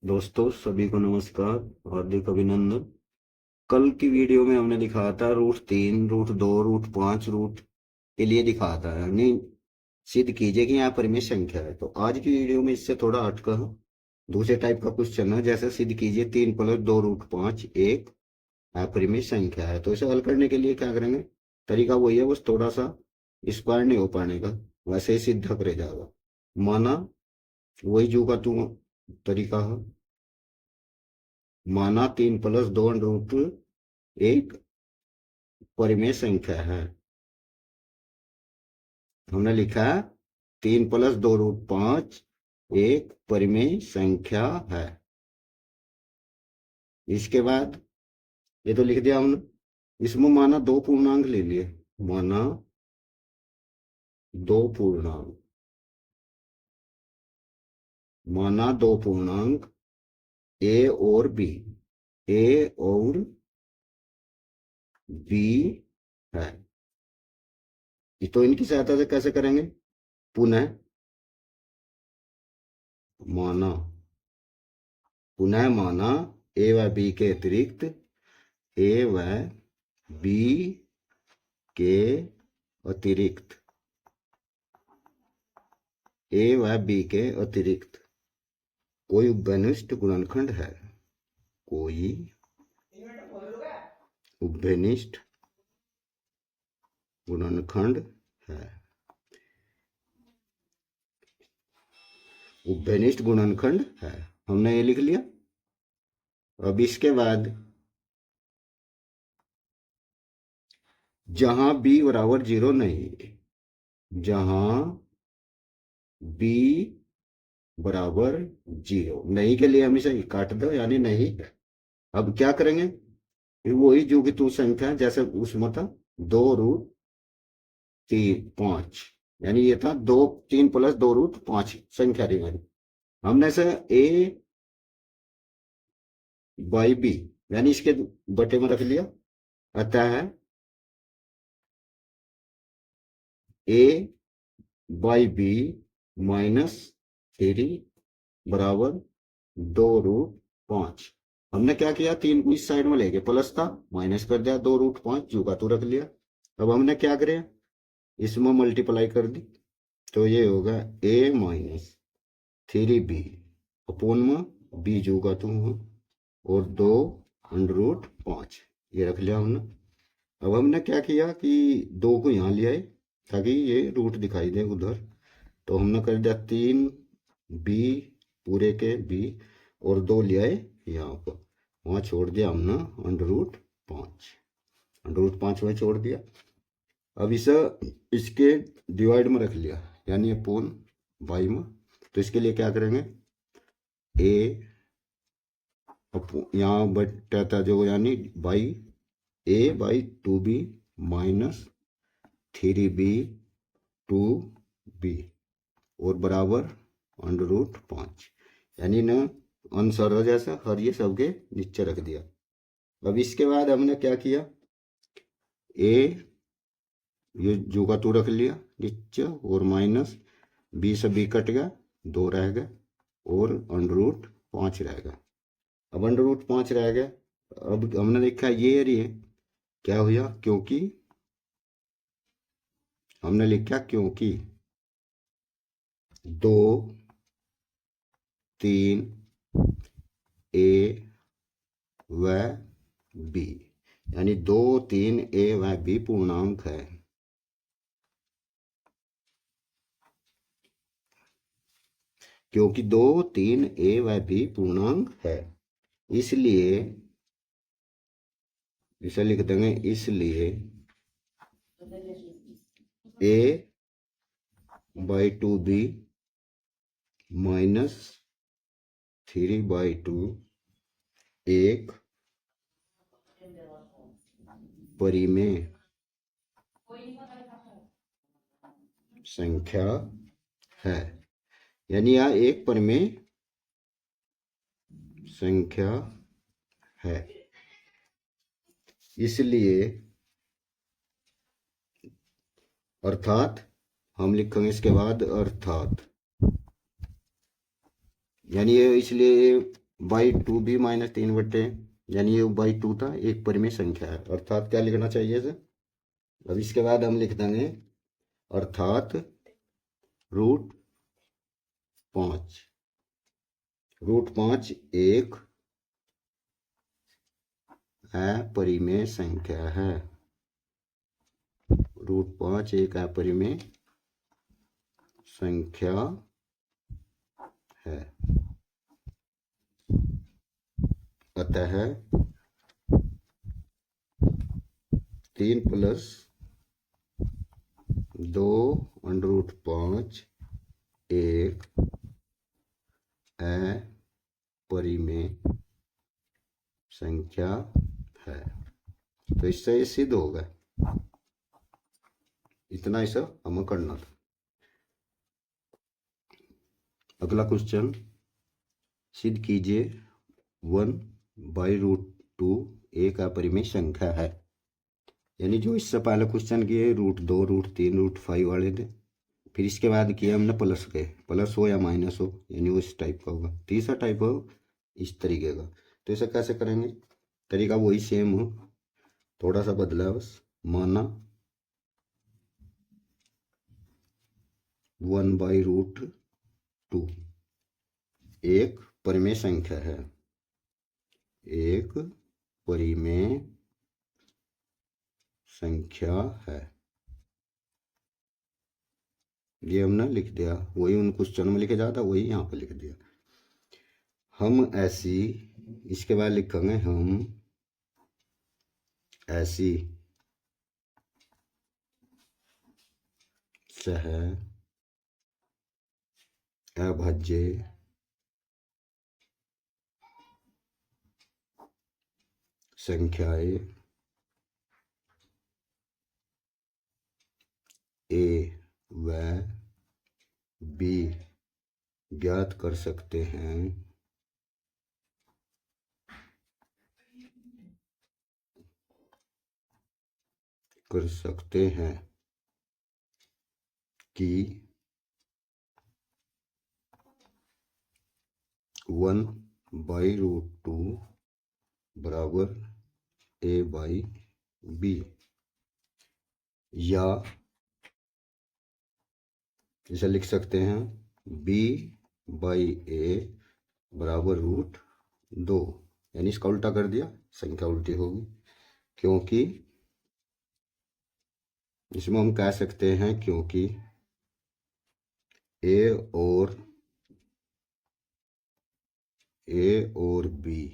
दोस्तों सभी को नमस्कार। हार्दिक अभिनंदन। कल की वीडियो में हमने दिखाया था रूट 3 रूट 2 रूट 5 रूट के लिए दिखाया था, यानी सिद्ध कीजिए कि यहाँ परिमेय संख्या है। तो आज की वीडियो में इससे थोड़ा हटकर दूसरे टाइप का क्वेश्चन है, जैसे सिद्ध कीजिए 3 + 2 रूट 5 एक अपरिमेय संख्या है। तो इसे हल करने के लिए क्या करेंगे, तरीका वही है, बस थोड़ा सा स्क्वायर नहीं हो पाने का, वैसे ही सीधा करे जाएगा। माना वही जो का तू तरीका है। माना 3 + 2 रूट एक परिमेय संख्या है। हमने लिखा है 3 + 2 रूट 5 एक परिमेय संख्या है। इसके बाद ये तो लिख दिया हमने, इसमें माना दो पूर्णांक ले लिए। माना दो पूर्णांक, माना दो पूर्णांक ए और बी, ए और बी है। तो इनकी सहायता से कैसे करेंगे, पुनः माना, पुनः माना ए व बी के अतिरिक्त, ए व बी के अतिरिक्त, ए व बी के अतिरिक्त कोई उभयनिष्ठ गुणनखंड है। कोई उभयनिष्ठ गुणनखंड है। उभयनिष्ठ गुणनखंड है, हमने ये लिख लिया। अब इसके बाद जहां b बराबर 0 नहीं, जहां b बराबर 0 नहीं के लिए हमेशा काट दो, यानी नहीं है। अब क्या करेंगे, फिर वही जो कि तू संख्या है, जैसे उसमें था 2 √3 5, यानी ये था 3 + 2 √5 संख्या रही हमारी। हमने से a बाई बी, यानी इसके बटे में रख लिया। अतः a बाई बी -3 बराबर 2 √5। हमने क्या किया, 3 को इस साइड में लेके प्लस था, माइनस कर दिया, 2 √5 जो का तू रख लिया। अब हमने क्या करे, इसमें मल्टीप्लाई कर दी, तो ये होगा a-3b अपोन में b जो का तू और 2 √5 ये रख लिया हमने। अब हमने क्या किया कि 2 को यहाँ ले आए ताकि ये रूट दिखाई दे उधर। तो हमने कर दिया 3b पूरे के b और 2 ले आए यहाँ पर, वहाँ छोड़ दिया हमने √5 में छोड़ दिया। अब इसे इसके डिवाइड में रख लिया, यानी अपोन बाई में। तो इसके लिए क्या करेंगे, ए यहाँ बटा था जो, यानी बाई a/2b -3b/2b और बराबर √5, यानी न अनुसार जैसा हर ये सबके नीचे रख दिया। अब इसके बाद हमने क्या किया, a ये जो का तू रख लिया नीचे और माइनस b से b कट गया, 2 रह गया और √5 रह गया। अब √5 रह गया। अब हमने देखा ये एरिया क्या हुआ, क्योंकि हमने लिखा क्योंकि 2 3 a व b, यानी 2 3 a व b पूर्णांक है। क्योंकि 2 3 a व b पूर्णांक है, इसलिए इसे लिख देंगे, इसलिए a/2b -3/2 एक परिमेय संख्या है। यानी यह एक परिमेय संख्या है, इसलिए अर्थात हम लिखेंगे इसके बाद अर्थात, यानी ये इसलिए बाई टू भी -3 यानी ये बाई टू था, एक परिमेय संख्या है, अर्थात क्या लिखना चाहिए इसे। अब इसके बाद हम लिख देंगे अर्थात √5। √5 एक अपरिमेय संख्या है। √5 एक अपरिमेय संख्या है। अतः 3 + 2√5 एक अपरिमेय संख्या है। तो इससे ये सिद्ध होगा। इतना इसे हमें करना था। अगला क्वेश्चन, सिद्ध कीजिए 1/√2 एक अपरिमेय संख्या है। यानी जो इससे पहले क्वेश्चन किए √2, √3, √5 वाले थे, फिर इसके बाद किया हमने प्लस के, प्लस हो या माइनस हो, यानी वो इस टाइप का होगा। तीसरा टाइप हो इस तरीके का। तो इसे कैसे करेंगे, तरीका वही सेम हो, थोड़ा सा बदला है बस। माना 1/√2 एक परिमेय संख्या है। एक परिमेय संख्या है। ये हमने लिख दिया, वही उन क्वेश्चन में लिखा जाता वही यहाँ पे लिख दिया। हम ऐसी, इसके बाद लिखेंगे हम ऐसी सह अभाज्य संख्याएं ए व बी ज्ञात कर सकते हैं कि 1/√2 बराबर a/b, या इसे लिख सकते हैं b/a बराबर √2। यानी इसका उल्टा कर दिया, संख्या उल्टी होगी, क्योंकि इसमें हम कह सकते हैं क्योंकि ए और बी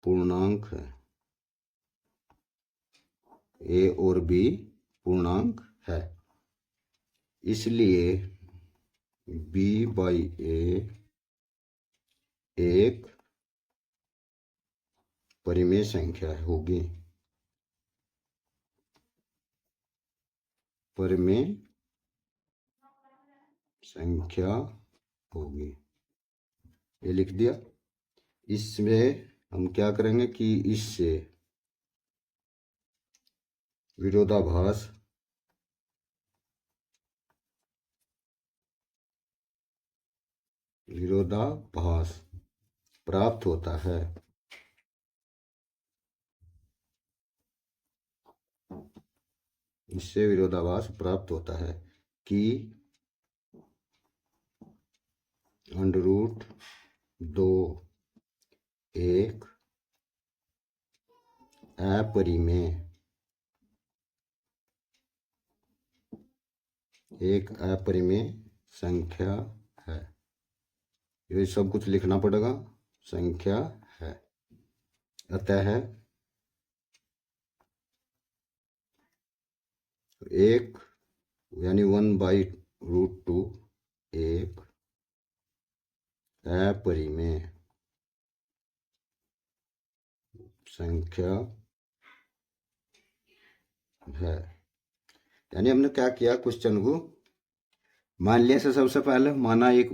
पूर्णांक है। ए और बी पूर्णांक है, इसलिए b/a एक परिमेय संख्या होगी। परिमेय संख्या होगी, ये लिख दिया। इसमें हम क्या करेंगे कि इससे विरोधाभास प्राप्त होता है। इससे विरोधाभास प्राप्त होता है कि √2 एक अपरिमेय संख्या है। ये सब कुछ लिखना पड़ेगा, संख्या है। अतः एक यानी 1/√2 एक अपरिमेय संख्या है। यानी हमने क्या किया, क्वेश्चन को मान लिया से सबसे पहले माना एक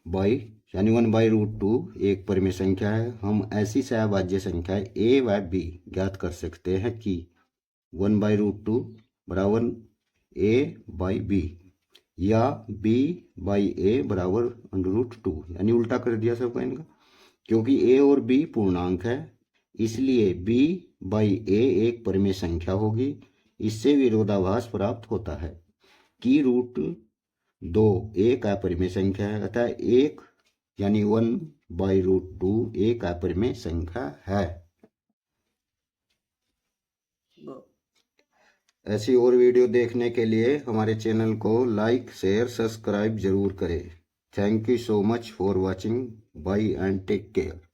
बाई यानी 1/√2 एक परिमेय संख्या है। हम ऐसी सहभाज्य संख्या ए व बी ज्ञात कर सकते हैं कि 1/√2 बराबर a/b या b/a बराबर √2, यानी उल्टा कर दिया सबका इनका। क्योंकि ए और बी पूर्णांक है, इसलिए b बाई ए एक परिमेय संख्या होगी। इससे विरोधाभास प्राप्त होता है कि रूट 2 एक अपरिमेय संख्या है, अतः एक यानी 1/√2 एक अपरिमेय संख्या है। ऐसी और वीडियो देखने के लिए हमारे चैनल को लाइक शेयर सब्सक्राइब जरूर करें। Thank you so much for watching. Bye and take care.